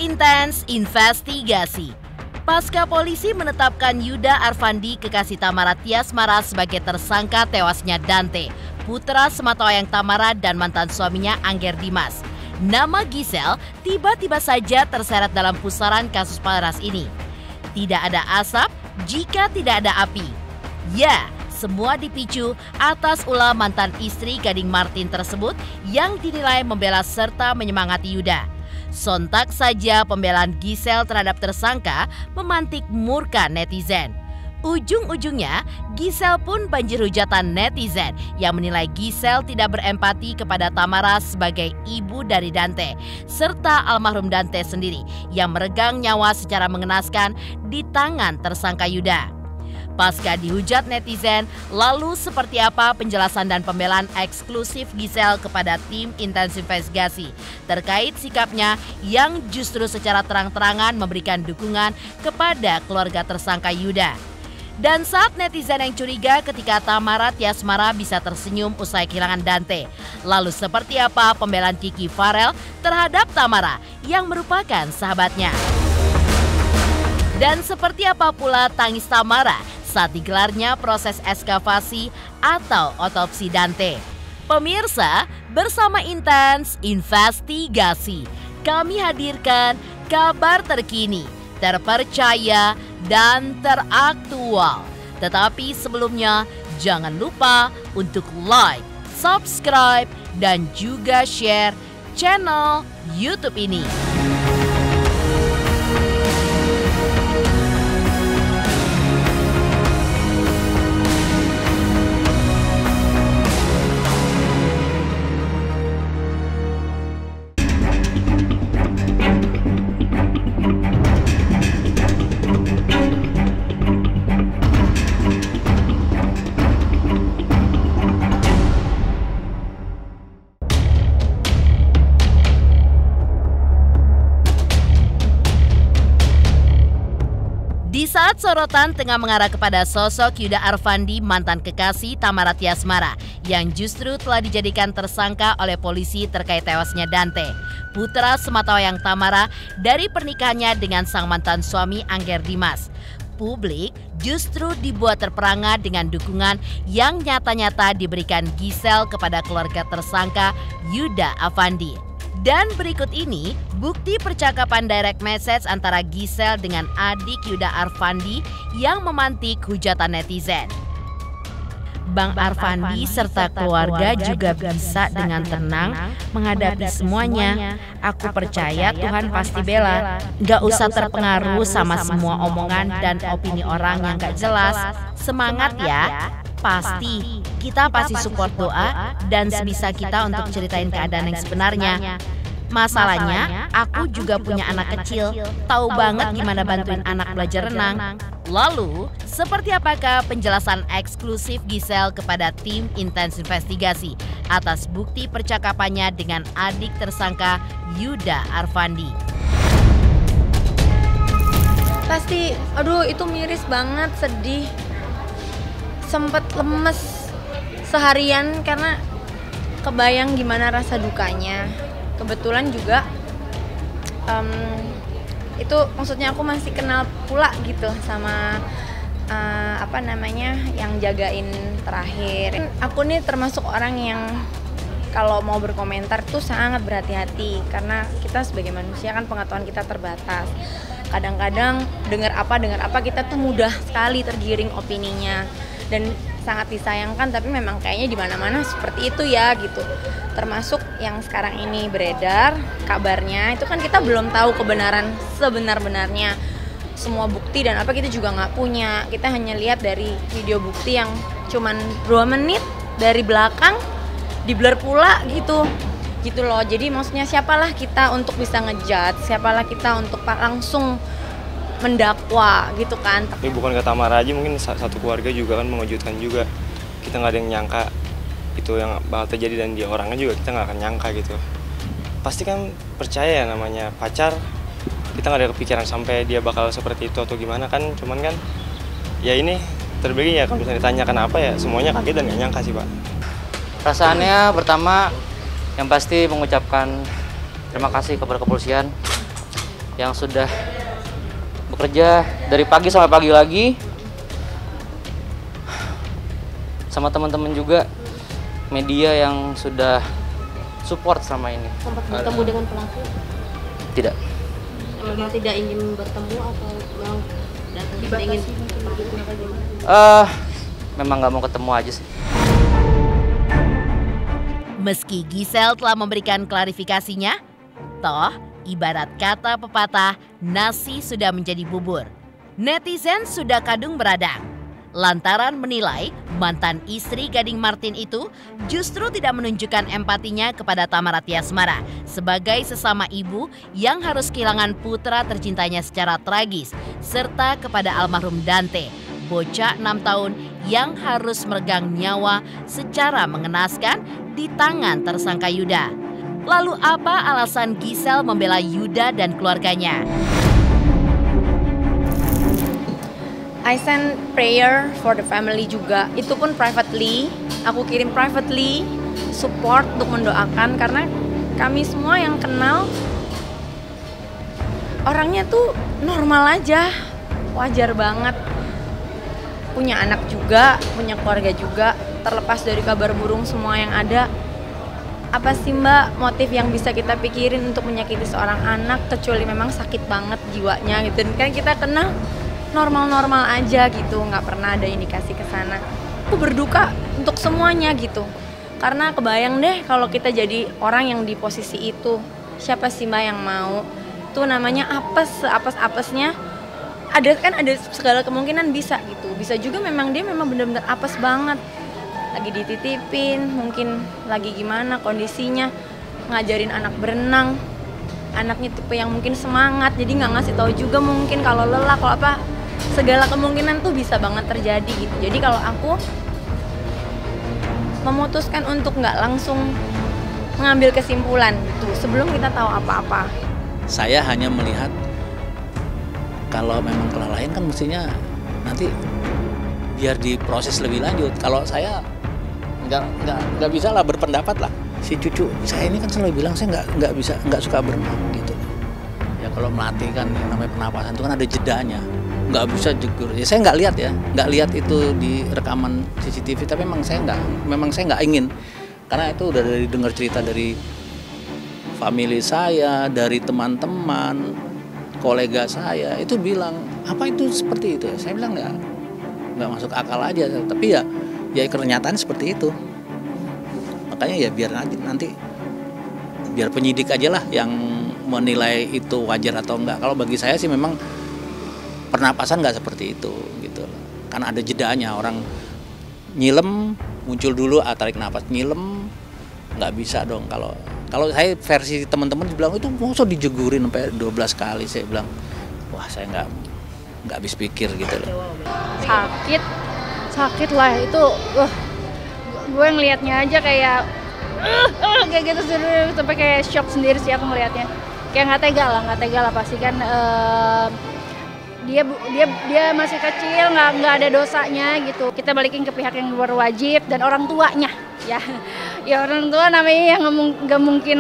Intens investigasi. Pasca polisi menetapkan Yuda Arfandi kekasih Tamara Tiasmara sebagai tersangka tewasnya Dante, putra sematawayang Tamara dan mantan suaminya Angger Dimas. Nama Giselle tiba-tiba saja terseret dalam pusaran kasus paras ini. Tidak ada asap jika tidak ada api. Ya, semua dipicu atas ulah mantan istri Gading Martin tersebut yang dinilai membela serta menyemangati Yuda. Sontak saja pembelaan Giselle terhadap tersangka memantik murka netizen. Ujung-ujungnya, Giselle pun banjir hujatan netizen yang menilai Giselle tidak berempati kepada Tamara sebagai ibu dari Dante, serta almarhum Dante sendiri yang meregang nyawa secara mengenaskan di tangan tersangka Yuda. Pasca dihujat netizen, lalu seperti apa penjelasan dan pembelaan eksklusif Giselle kepada tim intens investigasi terkait sikapnya yang justru secara terang-terangan memberikan dukungan kepada keluarga tersangka Yuda. Dan saat netizen yang curiga ketika Tamara Tiasmara bisa tersenyum usai kehilangan Dante, lalu seperti apa pembelaan Kiki Farel terhadap Tamara yang merupakan sahabatnya? Dan seperti apa pula tangis Tamara saat digelarnya proses ekskavasi atau otopsi Dante? Pemirsa, bersama Intens Investigasi, kami hadirkan kabar terkini, terpercaya, dan teraktual. Tetapi sebelumnya, jangan lupa untuk like, subscribe, dan juga share channel YouTube ini. Di saat sorotan tengah mengarah kepada sosok Yuda Arfandi, mantan kekasih Tamara Tiasmara, yang justru telah dijadikan tersangka oleh polisi terkait tewasnya Dante, putra sematawayang Tamara dari pernikahannya dengan sang mantan suami Angger Dimas. Publik justru dibuat terperangah dengan dukungan yang nyata-nyata diberikan Giselle kepada keluarga tersangka Yuda Arfandi. Dan berikut ini bukti percakapan direct message antara Giselle dengan adik Yuda Arfandi yang memantik hujatan netizen. Bang Arfandi serta keluarga juga bisa dengan tenang menghadapi semuanya. Aku percaya Tuhan pasti bela. Gak usah terpengaruh sama semua omongan dan opini orang yang gak jelas. Semangat ya. Pasti, kita pasti support doa dan sebisa kita untuk ceritain keadaan yang sebenarnya. Masalahnya, aku juga punya anak kecil, tahu banget gimana bantuin anak belajar renang. Lalu, seperti apakah penjelasan eksklusif Giselle kepada tim intens investigasi atas bukti percakapannya dengan adik tersangka Yuda Arfandi? Pasti, aduh itu miris banget, sedih. Sempet lemes seharian karena kebayang gimana rasa dukanya. Kebetulan juga itu maksudnya aku masih kenal pula gitu sama yang jagain terakhir. Aku nih termasuk orang yang kalau mau berkomentar tuh sangat berhati-hati karena kita sebagai manusia kan pengetahuan kita terbatas. Kadang-kadang dengar apa kita tuh mudah sekali tergiring opininya. Dan sangat disayangkan, tapi memang kayaknya di mana-mana seperti itu ya gitu. Termasuk yang sekarang ini beredar kabarnya, itu kan kita belum tahu kebenaran sebenar-benarnya. Semua bukti dan apa kita juga nggak punya. Kita hanya lihat dari video bukti yang cuman 2 menit dari belakang di blur pula gitu loh. Jadi maksudnya siapalah kita untuk bisa ngejudge, siapalah kita untuk langsung mendakwa gitu kan. Tapi bukan ke Tamara aja, mungkin satu keluarga juga kan mengejutkan juga. Kita nggak ada yang nyangka itu yang bakal terjadi dan dia orangnya juga kita nggak akan nyangka gitu. Pasti kan percaya ya namanya pacar, kita nggak ada kepikiran sampai dia bakal seperti itu atau gimana kan. Cuman kan ya ini terbagi ya kalau misalnya ditanya kenapa ya semuanya kaget dan nggak nyangka sih Pak. Perasaannya pertama yang pasti mengucapkan terima kasih kepada kepolisian yang sudah bekerja dari pagi sampai pagi lagi, sama teman-teman juga media yang sudah support selama ini. Sempat bertemu dengan pelaku? Tidak. Memang tidak ingin bertemu atau memang tidak ingin? Memang nggak mau ketemu aja sih. Meski Giselle telah memberikan klarifikasinya, toh ibarat kata pepatah, nasi sudah menjadi bubur. Netizen sudah kadung beradang lantaran menilai mantan istri Gading Martin itu justru tidak menunjukkan empatinya kepada Tamara Tiasmara sebagai sesama ibu yang harus kehilangan putra tercintanya secara tragis, serta kepada almarhum Dante, bocah 6 tahun yang harus meregang nyawa secara mengenaskan di tangan tersangka Yuda. Lalu apa alasan Giselle membela Yuda dan keluarganya? I send prayer for the family juga. Itu pun privately. Aku kirim privately support untuk mendoakan karena kami semua yang kenal orangnya tuh normal aja, wajar banget. Punya anak juga, punya keluarga juga. Terlepas dari kabar burung semua yang ada, apa sih Mbak motif yang bisa kita pikirin untuk menyakiti seorang anak kecuali memang sakit banget jiwanya gitu. Dan kan kita kenal normal-normal aja gitu, nggak pernah ada indikasi ke sana. Aku berduka untuk semuanya gitu, karena kebayang deh kalau kita jadi orang yang di posisi itu, siapa sih Mbak yang mau? Tuh namanya apes-apesnya, ada segala kemungkinan bisa gitu, bisa juga memang dia memang benar-benar apes banget, lagi dititipin, mungkin lagi gimana kondisinya, ngajarin anak berenang, anaknya tipe yang mungkin semangat, jadi nggak ngasih tahu juga mungkin kalau lelah, kalau apa. Segala kemungkinan tuh bisa banget terjadi gitu. Jadi kalau aku memutuskan untuk nggak langsung mengambil kesimpulan gitu sebelum kita tahu apa-apa. Saya hanya melihat kalau memang kelalaian kan mestinya nanti biar diproses lebih lanjut. Kalau saya nggak bisa lah berpendapat lah. Si cucu saya ini kan selalu bilang saya nggak suka berenang gitu. Ya kalau melatih kan yang namanya pernapasan itu kan ada jedanya. Nggak bisa jegur. Ya saya nggak lihat itu di rekaman CCTV. Tapi memang saya nggak ingin, karena itu udah dari dengar cerita dari family saya, dari teman-teman, kolega saya itu bilang apa itu seperti itu. Saya bilang nggak masuk akal aja. Tapi ya kenyataan seperti itu. Makanya ya biar nanti biar penyidik aja lah yang menilai itu wajar atau enggak. Kalau bagi saya sih memang pernapasan nggak seperti itu gitu, karena ada jedanya. Orang nyilem muncul dulu, tarik napas, nyilem, nggak bisa dong. Kalau saya versi teman-teman bilang itu masa dijegurin sampai 12 kali, saya bilang wah saya nggak habis pikir gitu loh. Sakit lah itu, gue ngelihatnya aja kayak gitu sampai kayak shock sendiri sih aku ngelihatnya, kayak nggak tega lah pasti kan. Dia masih kecil, nggak ada dosanya gitu. Kita balikin ke pihak yang berwajib dan orang tuanya ya orang tua namanya yang nggak mungkin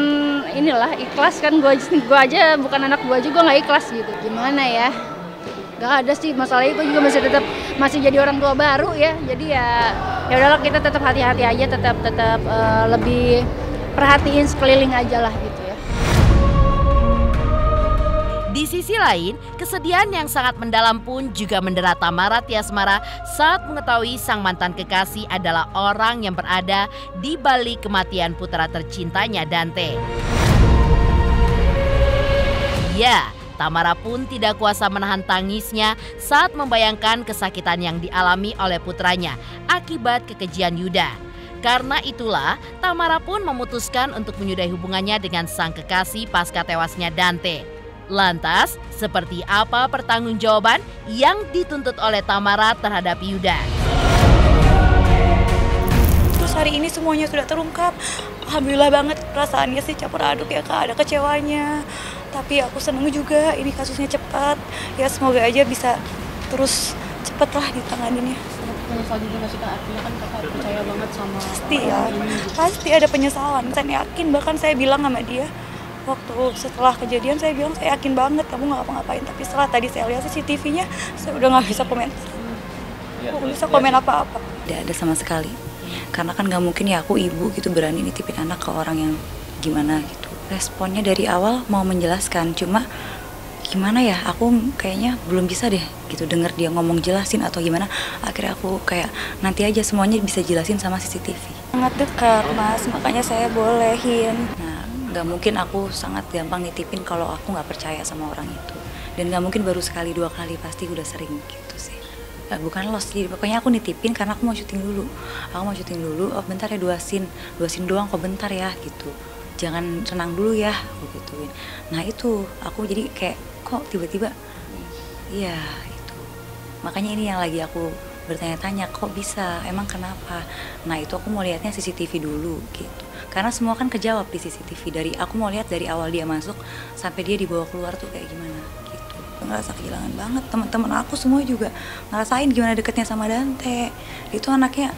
inilah ikhlas kan. Gue aja bukan anak gue juga nggak ikhlas gitu. Gimana ya, nggak ada sih masalahnya. Gue juga masih jadi orang tua baru ya. Jadi ya udahlah, kita tetap hati-hati aja, tetap lebih perhatiin sekeliling aja lah gitu ya. Di sisi lain, kesedihan yang sangat mendalam pun juga mendera Tamara Tiasmara saat mengetahui sang mantan kekasih adalah orang yang berada di balik kematian putra tercintanya Dante. Ya, Tamara pun tidak kuasa menahan tangisnya saat membayangkan kesakitan yang dialami oleh putranya akibat kekejian Yuda. Karena itulah, Tamara pun memutuskan untuk menyudahi hubungannya dengan sang kekasih pasca tewasnya Dante. Lantas, seperti apa pertanggungjawaban yang dituntut oleh Tamara terhadap Yuda? Terus hari ini semuanya sudah terungkap. Alhamdulillah banget, perasaannya sih campur aduk ya Kak, ada kecewanya. Tapi aku seneng juga ini kasusnya cepat. Ya semoga aja bisa terus cepet lah ditanganinnya. Menyesal juga nggak sih Kak? Artinya kan Kakak percaya banget sama pasti ya, pasti ada penyesalan. Saya yakin, bahkan saya bilang sama dia, Waktu setelah kejadian saya bilang saya yakin banget kamu nggak ngapa-ngapain, tapi setelah tadi saya lihat CCTV-nya saya udah nggak bisa komentar, nggak bisa komen apa-apa. Tidak ada sama sekali, karena kan nggak mungkin ya aku ibu gitu berani nitipin anak ke orang yang gimana gitu. Responnya dari awal mau menjelaskan, cuma gimana ya, aku kayaknya belum bisa deh gitu denger dia ngomong jelasin atau gimana. Akhirnya aku kayak nanti aja semuanya bisa jelasin sama CCTV. Sangat dekat Mas, makanya saya bolehin. Nah, nggak mungkin aku sangat gampang nitipin kalau aku nggak percaya sama orang itu. Dan nggak mungkin baru sekali 2 kali, pasti udah sering gitu sih. Bukan lost, jadi pokoknya aku nitipin karena aku mau syuting dulu. Oh bentar ya 2 scene doang kok, bentar ya gitu. Jangan renang dulu ya, aku gituin. Nah itu, aku jadi kayak kok tiba-tiba, iya itu. Makanya ini yang lagi aku bertanya-tanya, kok bisa, emang kenapa? Nah itu aku mau lihatnya CCTV dulu gitu. Karena semua kan kejawab di CCTV, aku mau lihat dari awal dia masuk sampai dia dibawa keluar tuh kayak gimana gitu. Ngerasa kehilangan banget, teman-teman aku semua juga ngerasain gimana deketnya sama Dante. Itu anaknya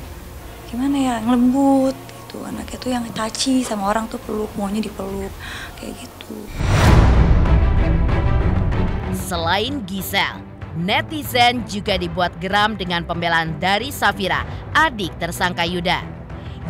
gimana ya, ngelembut gitu. Anaknya tuh yang touchy, sama orang tuh peluk, maunya dipeluk kayak gitu. Selain Giselle, netizen juga dibuat geram dengan pembelaan dari Safira, adik tersangka Yuda.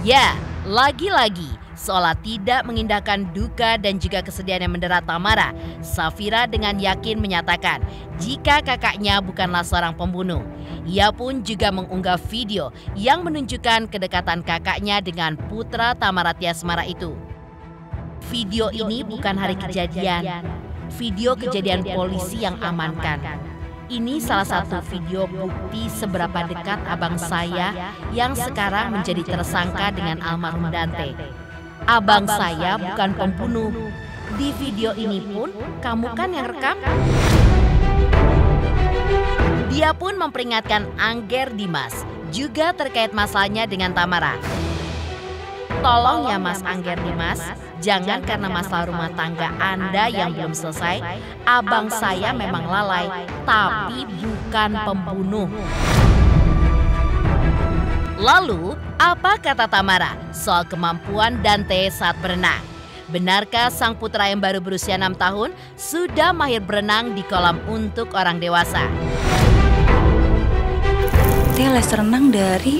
Ya, lagi-lagi seolah tidak mengindahkan duka dan juga kesedihan yang mendera Tamara, Safira dengan yakin menyatakan jika kakaknya bukanlah seorang pembunuh. Ia pun juga mengunggah video yang menunjukkan kedekatan kakaknya dengan putra Tamara Tiasmara itu. Video ini bukan hari kejadian, video kejadian polisi yang amankan. Ini salah satu video bukti seberapa dekat abang saya yang sekarang menjadi tersangka dengan almarhum Dante. Abang saya bukan pembunuh. Di video ini pun kamu kan yang rekam. Dia pun memperingatkan Angger Dimas juga terkait masalahnya dengan Tamara. Tolong ya Mas Angger Dimas, jangan karena masalah rumah tangga Anda yang belum selesai, abang saya memang lalai, tapi bukan pembunuh. Lalu, apa kata Tamara soal kemampuan Dante saat berenang? Benarkah sang putra yang baru berusia 6 tahun sudah mahir berenang di kolam untuk orang dewasa? Dia les renang dari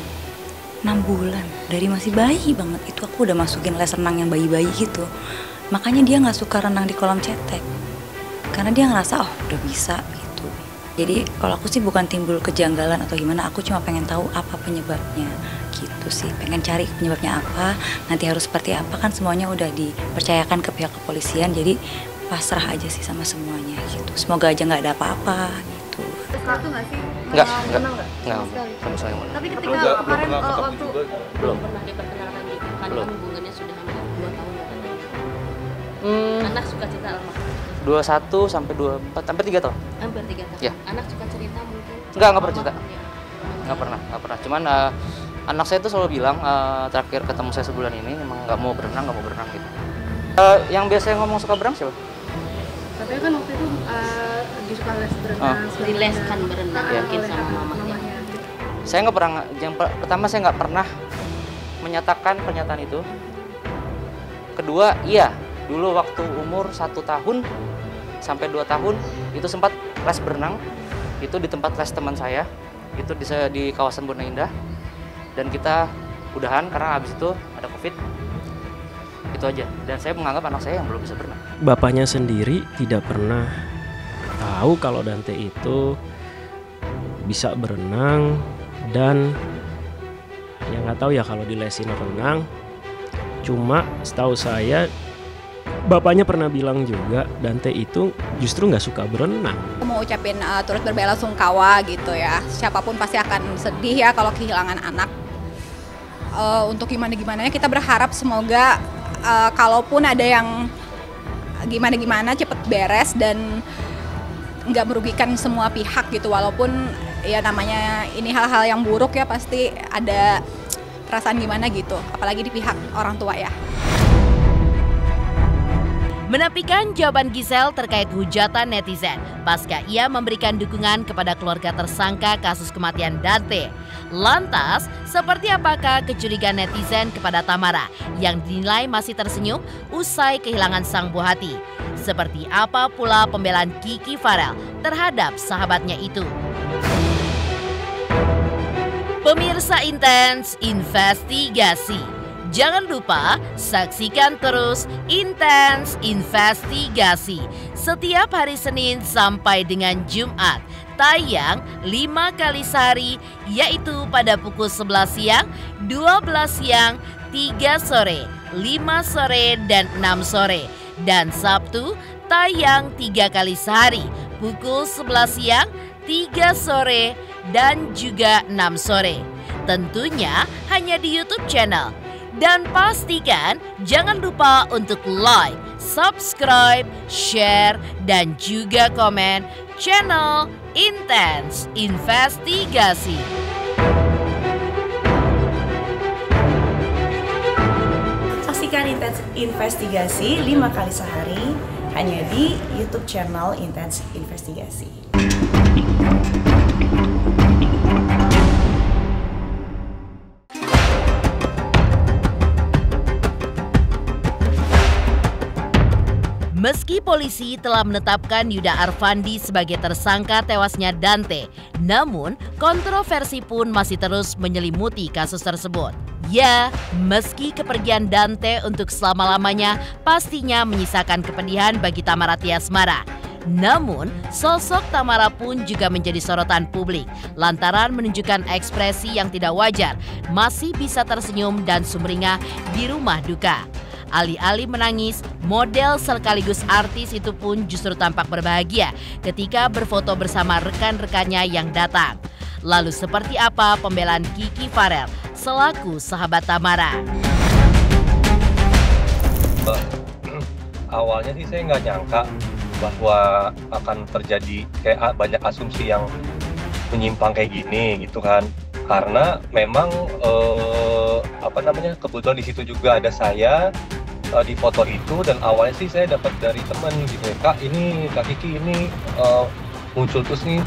6 bulan, dari masih bayi banget. Itu aku udah masukin les renang yang bayi-bayi gitu. Makanya dia gak suka renang di kolam cetek, karena dia ngerasa oh udah bisa gitu. Jadi kalau aku sih bukan timbul kejanggalan atau gimana, aku cuma pengen tahu apa penyebabnya gitu sih. Pengen cari penyebabnya apa, nanti harus seperti apa, kan semuanya udah dipercayakan ke pihak kepolisian. Jadi pasrah aja sih sama semuanya gitu. Semoga aja gak ada apa-apa gitu. Satu nggak sih? Enggak. Sama sekali. Tapi ketika kemarin waktu belum pernah diperkenalkan gitu, kan hubungannya sudah hampir 2 tahun ya katanya. Anak suka cerita almarhum. 21 sampai 24, hampir 3 tahun. Hampir 3 tahun. Ya. Anak suka cerita mungkin? Enggak pernah cerita. Enggak pernah. Cuman anak saya tuh selalu bilang terakhir ketemu saya sebulan ini emang nggak mau berenang gitu. Yang biasanya ngomong suka berenang siapa? Katanya kan waktu itu disuka les berenang, dileskan berenang mungkin sama mamanya. Saya nggak pernah, yang pertama saya nggak pernah menyatakan pernyataan itu. Kedua, iya, dulu waktu umur 1 tahun sampai 2 tahun itu sempat les berenang, itu di tempat les teman saya, itu di kawasan Bunda Indah, dan kita udahan karena habis itu ada COVID. Itu aja, dan saya menganggap anak saya yang belum bisa berenang. Bapaknya sendiri tidak pernah tahu kalau Dante itu bisa berenang, dan yang nggak tahu ya kalau dilesin renang. Cuma setahu saya bapaknya pernah bilang juga Dante itu justru nggak suka berenang. Aku mau ucapin turut berbelasungkawa gitu ya. Siapapun pasti akan sedih ya kalau kehilangan anak. Untuk gimana-gimananya kita berharap semoga kalaupun ada yang gimana-gimana cepet beres dan nggak merugikan semua pihak gitu. Walaupun ya namanya ini hal-hal yang buruk ya, pasti ada perasaan gimana gitu, apalagi di pihak orang tua ya. menafikan jawaban Giselle terkait hujatan netizen pasca ia memberikan dukungan kepada keluarga tersangka kasus kematian Dante. Lantas, seperti apakah kecurigaan netizen kepada Tamara yang dinilai masih tersenyum usai kehilangan sang buah hati? Seperti apa pula pembelaan Kiki Farel terhadap sahabatnya itu? Pemirsa Intens Investigasi, jangan lupa saksikan terus Intens Investigasi setiap hari Senin sampai dengan Jumat. Tayang 5 kali sehari, yaitu pada pukul 11 siang, 12 siang, 3 sore, 5 sore, dan 6 sore. Dan Sabtu tayang 3 kali sehari, pukul 11 siang, 3 sore, dan juga 6 sore. Tentunya hanya di YouTube channel. Dan pastikan jangan lupa untuk like, subscribe, share, dan juga komen channel Intens Investigasi. Saksikan Intens Investigasi 5 kali sehari hanya di YouTube channel Intens Investigasi. Meski polisi telah menetapkan Yuda Arfandi sebagai tersangka tewasnya Dante, namun kontroversi pun masih terus menyelimuti kasus tersebut. Ya, meski kepergian Dante untuk selama-lamanya pastinya menyisakan kepedihan bagi Tamara Tiasmara, namun sosok Tamara pun juga menjadi sorotan publik lantaran menunjukkan ekspresi yang tidak wajar, masih bisa tersenyum dan sumringah di rumah duka. Alih-alih menangis, model sekaligus artis itu pun justru tampak berbahagia ketika berfoto bersama rekan-rekannya yang datang. Lalu seperti apa pembelaan Kiki Farel selaku sahabat Tamara? Awalnya sih saya nggak nyangka bahwa akan terjadi kayak banyak asumsi yang menyimpang kayak gini gitu kan. Karena memang kebetulan di situ juga ada saya di foto itu, dan awalnya sih saya dapat dari teman gitu ya, Kak Kiki ini muncul terus nih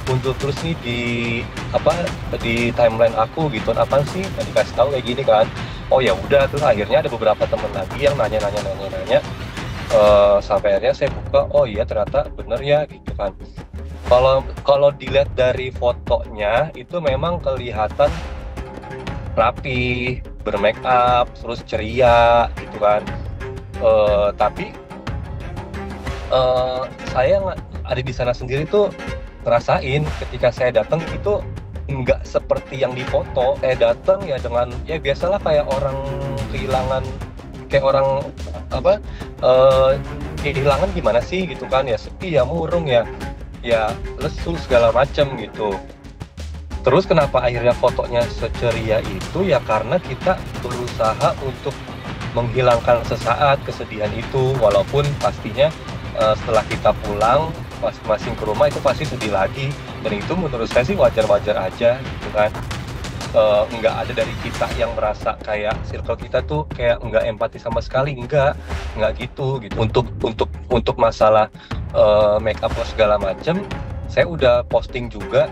di timeline aku gitu, apaan sih, tadi kasih tahu kayak gini kan. Oh ya udah, terus akhirnya ada beberapa teman lagi yang nanya sampai akhirnya saya buka, oh iya ternyata bener ya gitu kan. Kalau dilihat dari fotonya itu memang kelihatan rapi, bermake up, terus ceria gitu kan. Tapi saya ada di sana sendiri tuh ngerasain ketika saya datang itu nggak seperti yang difoto. Saya datang ya dengan ya biasalah kayak orang kehilangan, kayak orang kehilangan gimana sih gitu kan, ya sepi, ya murung, ya lesu segala macam gitu. Terus kenapa akhirnya fotonya seceria itu ya karena kita berusaha untuk menghilangkan sesaat kesedihan itu, walaupun pastinya setelah kita pulang masing-masing ke rumah itu pasti sedih lagi, dan itu menurut saya sih wajar-wajar aja gitu kan. Nggak ada dari kita yang merasa kayak circle kita tuh kayak nggak empati sama sekali, nggak gitu. Untuk masalah make up segala macam, saya udah posting juga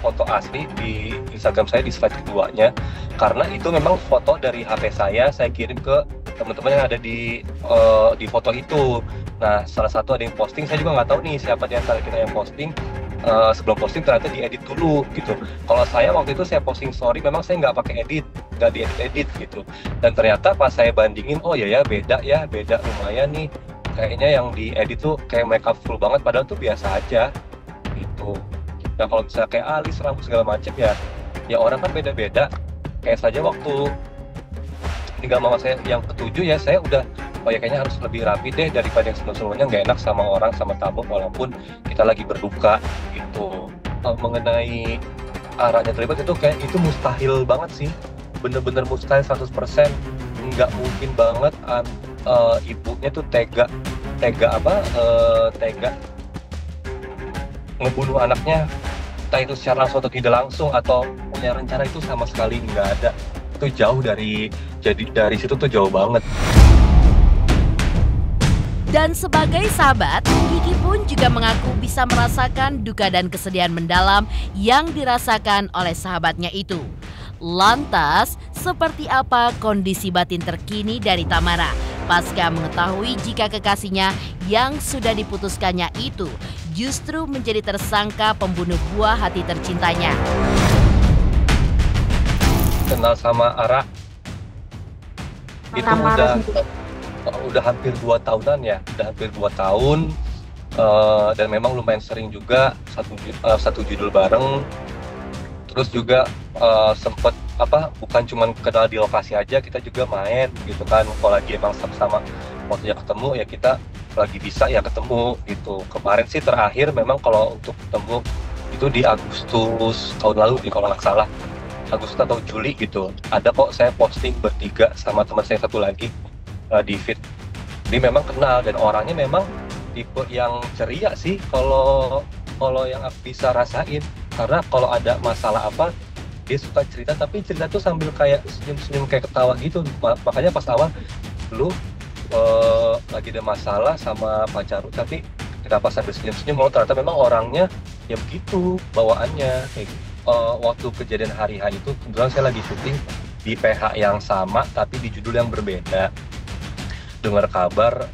foto asli di Instagram saya di slide keduanya, karena itu memang foto dari HP saya kirim ke teman-teman yang ada di foto itu. Nah, salah satu ada yang posting, saya juga nggak tahu nih siapa di antara kita yang posting. Sebelum posting ternyata diedit dulu gitu. Kalau saya waktu itu saya posting story, memang saya nggak pakai edit, nggak diedit gitu. Dan ternyata pas saya bandingin, oh ya beda lumayan nih. Kayaknya yang diedit tuh kayak makeup full banget, padahal tuh biasa aja gitu. Nah kalau misalnya kayak alis, rambut segala macam ya orang kan beda-beda. Kayak saja waktu tinggal mama saya yang ketujuh ya, saya udah kayaknya harus lebih rapi deh daripada yang sebelum-sebelumnya, nggak enak sama orang, sama tamu, walaupun kita lagi berduka gitu. Mengenai arahnya terlibat itu kayak itu mustahil banget sih, bener-bener mustahil 100%. Nggak mungkin banget ibunya tuh tega ngebunuh anaknya, entah itu secara langsung atau tidak langsung, atau punya rencana, itu sama sekali nggak ada. Itu jauh dari situ tuh jauh banget. Dan sebagai sahabat, Kiki pun juga mengaku bisa merasakan duka dan kesedihan mendalam yang dirasakan oleh sahabatnya itu. Lantas, seperti apa kondisi batin terkini dari Tamara pasca mengetahui jika kekasihnya yang sudah diputuskannya itu justru menjadi tersangka pembunuh buah hati tercintanya? Kenal sama Ara itu udah hampir 2 tahunan ya, udah hampir 2 tahun, dan memang lumayan sering juga satu judul bareng. Terus juga sempet bukan cuma kenal di lokasi aja, kita juga main gitu kan. Kalau lagi emang sama-sama waktunya ketemu ya kita lagi bisa ya ketemu gitu. Kemarin sih terakhir memang kalau untuk ketemu itu di Agustus tahun lalu kalau nggak salah, Agustus atau Juli gitu. Ada kok saya posting bertiga sama teman saya satu lagi di feed. Jadi memang kenal dan orangnya memang tipe yang ceria sih kalau yang aku bisa rasain. Karena kalau ada masalah apa, dia suka cerita, tapi cerita tuh sambil kayak senyum-senyum kayak ketawa gitu. Makanya pas awal, lu lagi ada masalah sama pacar lu, tapi kenapa sambil senyum-senyum? Ternyata memang orangnya ya begitu bawaannya. Waktu kejadian hari H itu, kebetulan saya lagi syuting di PH yang sama, tapi di judul yang berbeda. Dengar kabar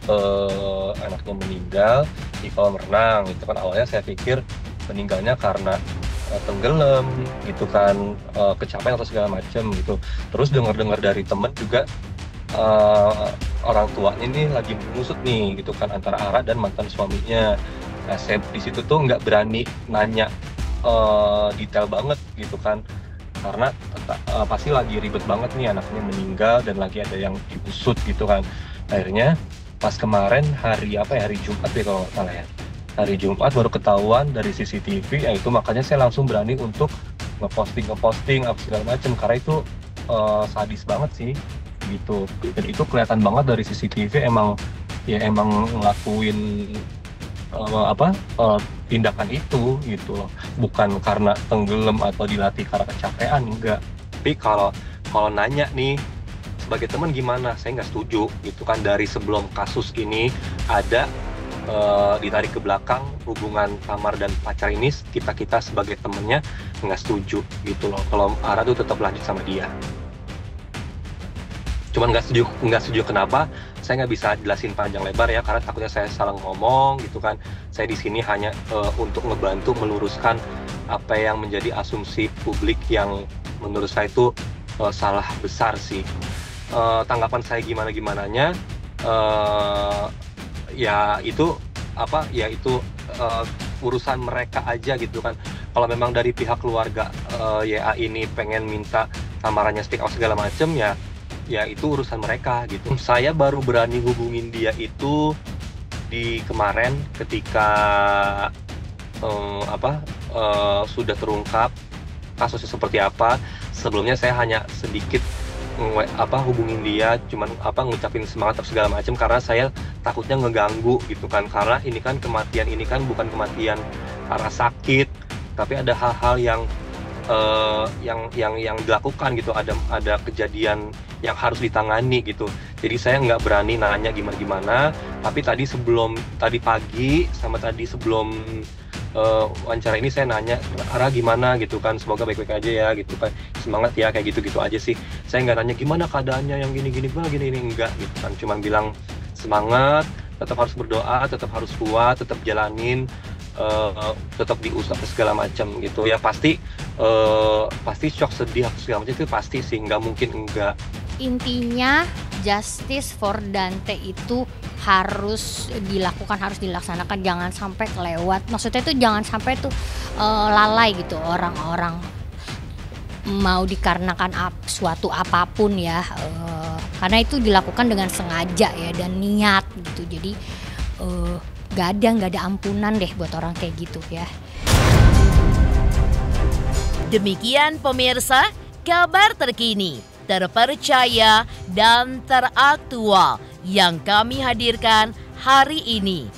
anaknya meninggal di kolam renang, itu kan awalnya saya pikir meninggalnya karena tenggelam gitu kan, kecapean atau segala macam gitu. Terus dengar dari temen juga orang tuanya ini lagi mengusut nih gitu kan antara Ara dan mantan suaminya. Nah, saya di situ tuh nggak berani nanya detail banget gitu kan, karena pasti lagi ribet banget nih, anaknya meninggal dan lagi ada yang diusut gitu kan. Akhirnya pas kemarin hari Jumat ya kalau nggak salah ya, hari Jumat baru ketahuan dari CCTV, ya itu makanya saya langsung berani untuk ngeposting apa segala macam, karena itu sadis banget sih gitu. Dan itu kelihatan banget dari CCTV emang ngelakuin tindakan itu gitu loh. Bukan karena tenggelam atau dilatih karena kecapean, enggak. Tapi kalau nanya nih sebagai teman gimana, saya nggak setuju gitu kan. Dari sebelum kasus ini ada ditarik ke belakang hubungan Tamar dan pacar ini, kita sebagai temennya nggak setuju gitu loh kalau Ara tuh tetap lanjut sama dia. Cuman nggak setuju kenapa, saya nggak bisa jelasin panjang lebar ya, karena takutnya saya salah ngomong gitu kan. Saya di sini hanya untuk ngebantu meluruskan apa yang menjadi asumsi publik yang menurut saya itu salah besar sih. Tanggapan saya gimananya, ya itu urusan mereka aja gitu kan. Kalau memang dari pihak keluarga YA ini pengen minta Tamaranya speak out segala macem, ya itu urusan mereka gitu. Saya baru berani hubungin dia itu di kemarin ketika sudah terungkap kasusnya seperti apa. Sebelumnya saya hanya sedikit hubungin dia, cuman ngucapin semangat atau segala macam, karena saya takutnya ngeganggu gitu kan. Karena ini kan kematian ini kan bukan kematian karena sakit, tapi ada hal-hal yang dilakukan gitu, ada kejadian yang harus ditangani gitu. Jadi saya nggak berani nanya gimana, tapi tadi pagi sama tadi sebelum wawancara ini saya nanya, Ara gimana gitu kan, semoga baik-baik aja ya gitu kan, semangat ya, kayak gitu aja sih. Saya nggak nanya gimana keadaannya yang gini enggak gitu kan, cuman bilang semangat, tetap harus berdoa, tetap harus kuat, tetap jalanin, tetap diusap segala macam gitu ya. Pasti shock, sedih segala macam itu pasti sih, nggak mungkin enggak. Intinya justice for Dante itu harus dilakukan, harus dilaksanakan, jangan sampai kelewat. Maksudnya itu jangan sampai tuh lalai gitu orang-orang mau dikarenakan suatu apapun ya, karena itu dilakukan dengan sengaja ya dan niat gitu. Jadi gak ada ampunan deh buat orang kayak gitu ya. Demikian pemirsa, kabar terkini, terpercaya dan teraktual yang kami hadirkan hari ini.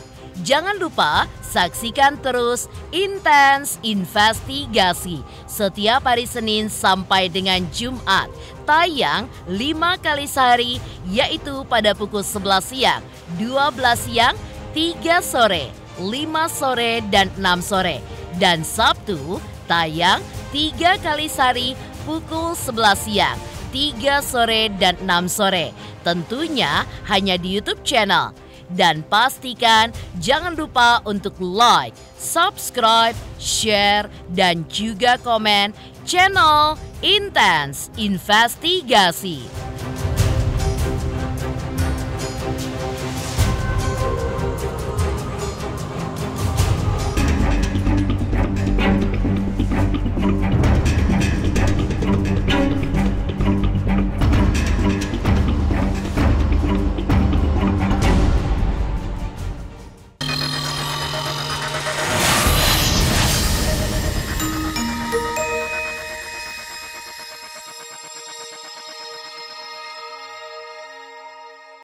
Jangan lupa saksikan terus Intens Investigasi setiap hari Senin sampai dengan Jumat tayang 5 kali sehari, yaitu pada pukul 11 siang, 12 siang, 3 sore, 5 sore, dan 6 sore. Dan Sabtu tayang 3 kali sehari pukul 11 siang, 3 sore, dan 6 sore. Tentunya hanya di YouTube channel. Dan pastikan jangan lupa untuk like, subscribe, share, dan juga komen channel Intense Investigasi.